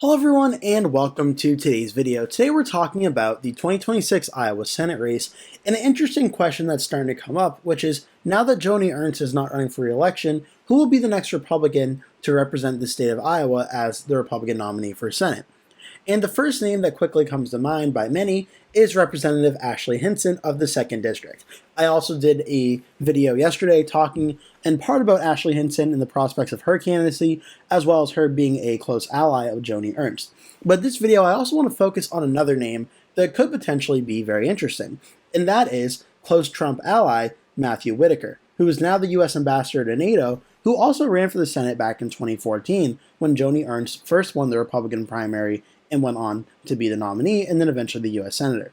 Hello everyone and welcome to today's video. Today we're talking about the 2026 Iowa Senate race and an interesting question that's starting to come up, which is now that Joni Ernst is not running for re-election, who will be the next Republican to represent the state of Iowa as the Republican nominee for Senate? And the first name that quickly comes to mind by many is Representative Ashley Hinson of the 2nd District. I also did a video yesterday talking in part about Ashley Hinson and the prospects of her candidacy, as well as her being a close ally of Joni Ernst. But this video, I also want to focus on another name that could potentially be very interesting, and that is close Trump ally Matthew Whitaker, who is now the U.S. ambassador to NATO, who also ran for the Senate back in 2014 when Joni Ernst first won the Republican primary and went on to be the nominee and then eventually the U.S. Senator.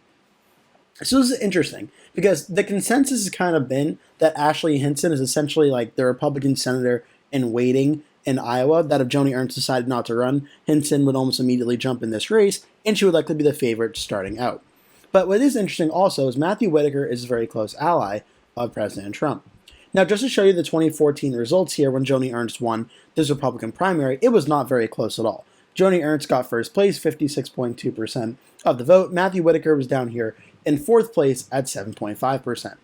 So this is interesting because the consensus has kind of been that Ashley Hinson is essentially like the Republican senator in waiting in Iowa, that if Joni Ernst decided not to run, Hinson would almost immediately jump in this race and she would likely be the favorite starting out. But what is interesting also is Matthew Whitaker is a very close ally of President Trump. Now, just to show you the 2014 results here when Joni Ernst won this Republican primary, it was not very close at all. Joni Ernst got first place, 56.2% of the vote. Matthew Whitaker was down here in fourth place at 7.5%.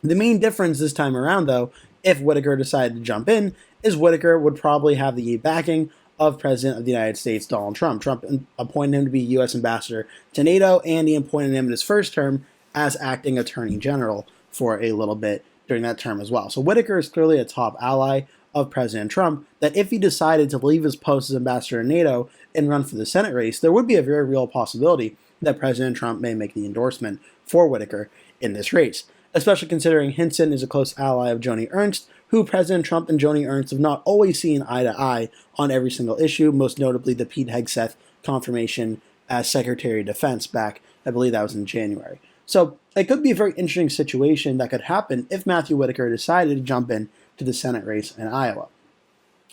The main difference this time around, though, if Whitaker decided to jump in, is Whitaker would probably have the backing of President of the United States, Donald Trump. Trump appointed him to be U.S. ambassador to NATO, and he appointed him in his first term as acting attorney general for a little bit during that term as well. So Whitaker is clearly a top ally of President Trump, that if he decided to leave his post as ambassador to NATO and run for the Senate race, there would be a very real possibility that President Trump may make the endorsement for Whitaker in this race, especially considering Hinson is a close ally of Joni Ernst, who President Trump and Joni Ernst have not always seen eye to eye on every single issue, most notably the Pete Hegseth confirmation as Secretary of Defense back, I believe that was in January. So it could be a very interesting situation that could happen if Matthew Whitaker decided to jump in to the Senate race in Iowa.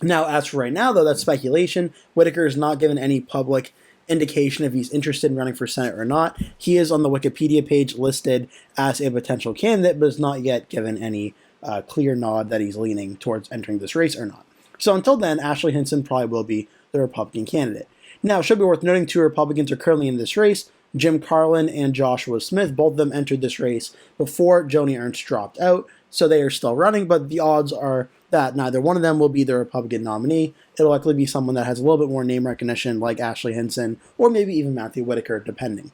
Now, as for right now, though, that's speculation. Whitaker has not given any public indication if he's interested in running for Senate or not. He is on the Wikipedia page listed as a potential candidate, but has not yet given any clear nod that he's leaning towards entering this race or not. So until then, Ashley Hinson probably will be the Republican candidate. Now, it should be worth noting two Republicans are currently in this race. Jim Carlin and Joshua Smith, both of them entered this race before Joni Ernst dropped out, so they are still running, but the odds are that neither one of them will be the Republican nominee. It'll likely be someone that has a little bit more name recognition, like Ashley Hinson, or maybe even Matthew Whitaker, depending.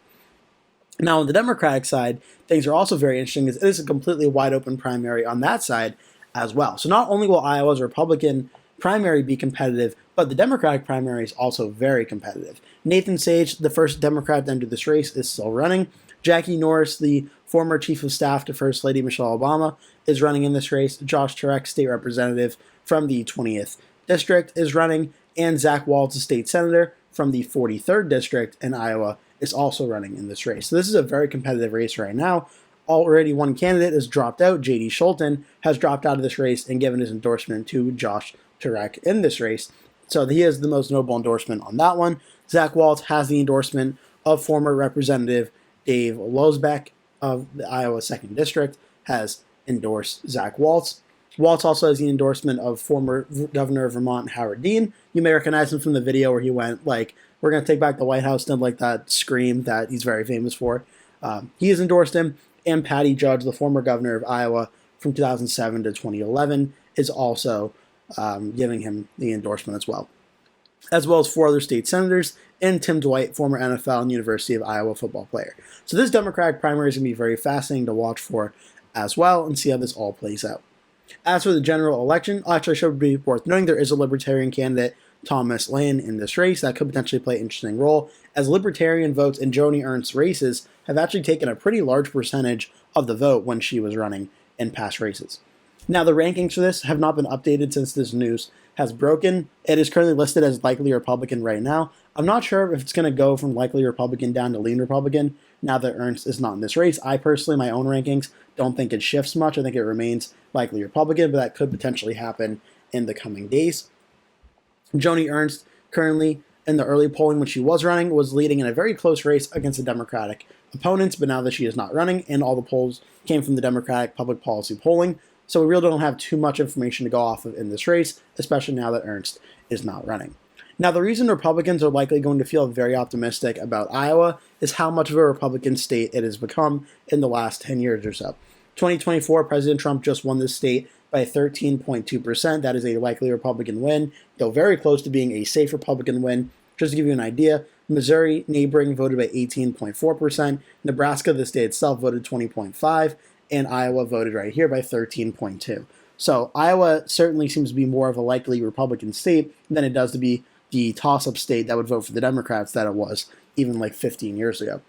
Now, on the Democratic side, things are also very interesting, as it is a completely wide open primary on that side as well. So not only will Iowa's Republican primary be competitive, but the Democratic primary is also very competitive. Nathan Sage, the first Democrat to enter this race, is still running. Jackie Norris, the former chief of staff to First Lady Michelle Obama, is running in this race. Josh Turek, state representative from the 20th District, is running. And Zach Waltz, a state senator from the 43rd District in Iowa, is also running in this race. So this is a very competitive race right now. Already one candidate has dropped out. J.D. Scholten has dropped out of this race and given his endorsement to Josh Turek in this race. So he is the most notable endorsement on that one. Zach Waltz has the endorsement of former Representative Dave Losbeck of the Iowa 2nd District, has endorsed Zach Waltz. Waltz also has the endorsement of former Governor of Vermont, Howard Dean. You may recognize him from the video where he went, like, we're going to take back the White House, did like that scream that he's very famous for. He has endorsed him. And Patty Judge, the former governor of Iowa from 2007 to 2011, is also giving him the endorsement as well as four other state senators, and Tim Dwight, former NFL and University of Iowa football player. So this Democratic primary is going to be very fascinating to watch for as well and see how this all plays out. As for the general election, actually, it should be worth noting there is a Libertarian candidate, Thomas Lane, in this race that could potentially play an interesting role, as Libertarian votes in Joni Ernst's races have actually taken a pretty large percentage of the vote when she was running in past races. Now, the rankings for this have not been updated since this news has broken. It is currently listed as likely Republican right now. I'm not sure if it's going to go from likely Republican down to lean Republican now that Ernst is not in this race. I personally, my own rankings, don't think it shifts much. I think it remains likely Republican, but that could potentially happen in the coming days. Joni Ernst, currently in the early polling when she was running, was leading in a very close race against the Democratic opponents, but now that she is not running, and all the polls came from the Democratic public policy polling, so we really don't have too much information to go off of in this race, especially now that Ernst is not running. Now, the reason Republicans are likely going to feel very optimistic about Iowa is how much of a Republican state it has become in the last 10 years or so. 2024, President Trump just won this state by 13.2%. That is a likely Republican win, though very close to being a safe Republican win. Just to give you an idea, Missouri, neighboring, voted by 18.4%. Nebraska, the state itself, voted 20.5%, and Iowa voted right here by 13.2%. So Iowa certainly seems to be more of a likely Republican state than it does to be the toss-up state that would vote for the Democrats that it was even like 15 years ago.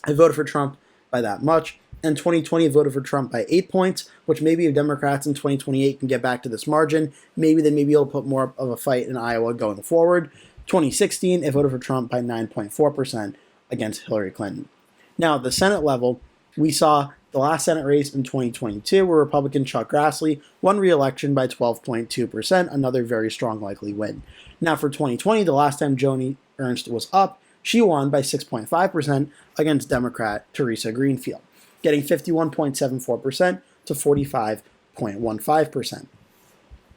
I voted for Trump by that much. In 2020, I voted for Trump by 8 points, which maybe if Democrats in 2028 can get back to this margin, maybe they may be able to put more of a fight in Iowa going forward. 2016, I voted for Trump by 9.4% against Hillary Clinton. Now, at the Senate level, we saw the last Senate race in 2022 where Republican Chuck Grassley won re-election by 12.2%, another very strong likely win. Now, for 2020, the last time Joni Ernst was up, she won by 6.5% against Democrat Teresa Greenfield, getting 51.74% to 45.15%.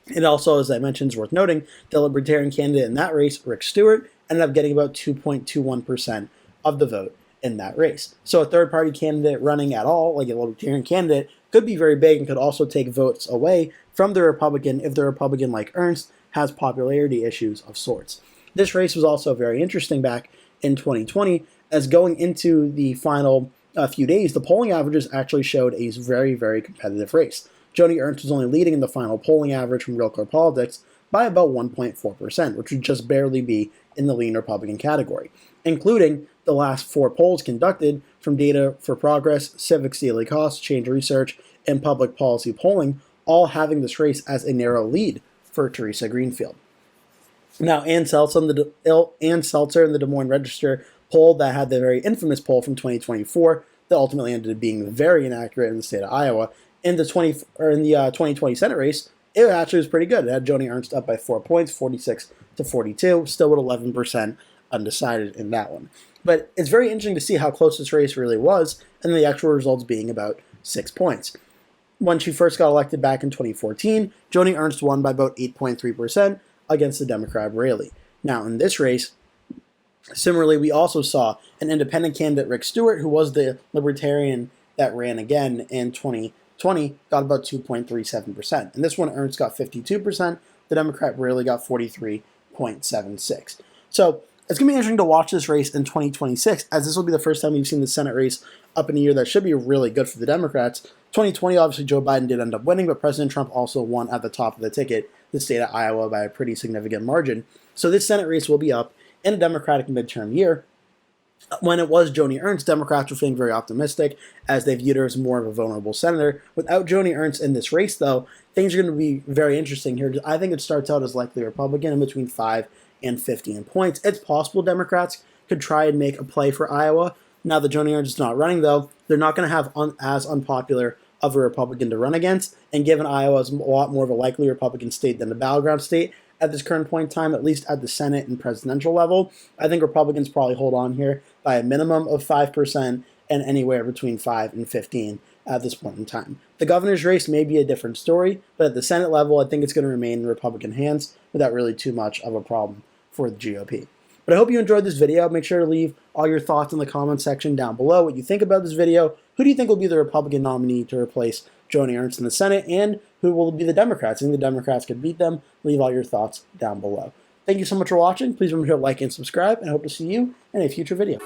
It also, as I mentioned, is worth noting, the Libertarian candidate in that race, Rick Stewart, ended up getting about 2.21% of the vote in that race. So a third-party candidate running at all, like a Libertarian candidate, could be very big and could also take votes away from the Republican if the Republican, like Ernst, has popularity issues of sorts. This race was also very interesting back in 2020, as going into the final few days, the polling averages actually showed a very, very competitive race. Joni Ernst was only leading in the final polling average from Real Clear Politics by about 1.4%, which would just barely be in the lean Republican category, including the last 4 polls conducted from Data for Progress, Civics Daily Cost, Change Research, and Public Policy Polling, all having this race as a narrow lead for Teresa Greenfield. Now, Ann Seltzer in the Des Moines Register poll that had the very infamous poll from 2024 that ultimately ended up being very inaccurate in the state of Iowa. In the 2020 Senate race, it actually was pretty good. It had Joni Ernst up by 4 points, 46 to 42, still with 11% undecided in that one. But it's very interesting to see how close this race really was, and the actual results being about 6 points. When she first got elected back in 2014, Joni Ernst won by about 8.3% against the Democrat Raley. Now, in this race, similarly, we also saw an independent candidate, Rick Stewart, who was the Libertarian that ran again in 2020, got about 2.37%. And this one, Ernst got 52%. The Democrat Raley got 43.76%. So it's going to be interesting to watch this race in 2026, as this will be the first time we've seen the Senate race up in a year that should be really good for the Democrats. 2020, obviously, Joe Biden did end up winning, but President Trump also won at the top of the ticket, the state of Iowa, by a pretty significant margin. So this Senate race will be up in a Democratic midterm year. When it was Joni Ernst, Democrats were feeling very optimistic as they viewed her as more of a vulnerable senator. Without Joni Ernst in this race, though, things are going to be very interesting here. I think it starts out as likely Republican in between 5 and 15 points. It's possible Democrats could try and make a play for Iowa. Now that Joni Ernst is not running, though, they're not going to have as unpopular of a Republican to run against, and given Iowa is a lot more of a likely Republican state than a battleground state at this current point in time, at least at the Senate and presidential level, I think Republicans probably hold on here by a minimum of 5% and anywhere between 5 and 15 at this point in time. The governor's race may be a different story, but at the Senate level, I think it's going to remain in Republican hands without really too much of a problem for the GOP. But I hope you enjoyed this video. Make sure to leave all your thoughts in the comment section down below, what you think about this video. Who do you think will be the Republican nominee to replace Joni Ernst in the Senate, and who will be the Democrats? I think the Democrats could beat them. Leave all your thoughts down below. Thank you so much for watching. Please remember to like and subscribe, and I hope to see you in a future video.